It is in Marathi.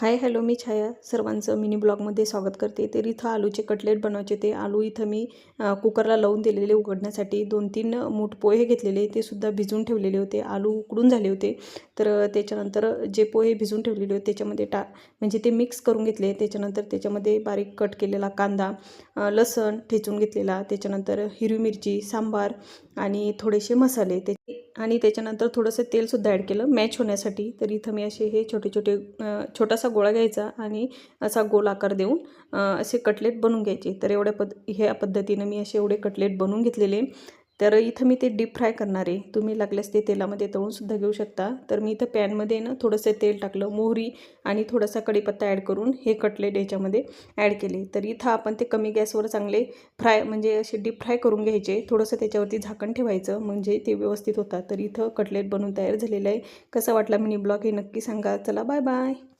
हाय हॅलो मी छाया सर्वांचं मिनी ब्लॉगमध्ये स्वागत करते. तर इथं आलूचे कटलेट बनवायचे ते आलू इथं मी कुकरला लावून दिलेले उघडण्यासाठी 2-3 मूठ पोहे घेतलेले ते सुद्धा भिजून ठेवलेले होते. आलू उकडून झाले होते. तर त्याच्यानंतर जे पोहे भिजून ठेवलेले होते त्याच्यामध्ये म्हणजे ते मिक्स करून घेतले. त्याच्यानंतर त्याच्यामध्ये बारीक कट केलेला कांदा, लसण ठेचून घेतलेला, त्याच्यानंतर हिरवी मिरची, सांबार आणि थोडेसे मसाले आणि त्याच्यानंतर थोडंसं तेलसुद्धा ॲड केलं मॅच होण्यासाठी. तर इथं मी असे हे छोटे छोटे छोटासा गोळा घ्यायचा आणि असा गोल आकार देऊन असे कटलेट बनवून घ्यायचे. तर ह्या पद्धतीनं मी असे एवढे कटलेट बनवून घेतलेले. तर इथं मी ते डीप फ्राय करणार आहे. तुम्ही लागल्यास ते तेलामध्ये तळूनसुद्धा घेऊ शकता. तर मी इथं पॅनमध्ये ना थोडंसं तेल टाकलं, मोहरी आणि थोडासा कढीपत्ता ॲड करून हे कटलेट याच्यामध्ये ॲड केले. तर इथं आपण ते कमी गॅसवर चांगले फ्राय म्हणजे असे डीप फ्राय करून घ्यायचे. थोडंसं त्याच्यावरती झाकण ठेवायचं म्हणजे ते व्यवस्थित होतात. तर इथं कटलेट बनवून तयार झालेलं आहे. कसा वाटला मिनी ब्लॉग हे नक्की सांगा. चला बाय बाय.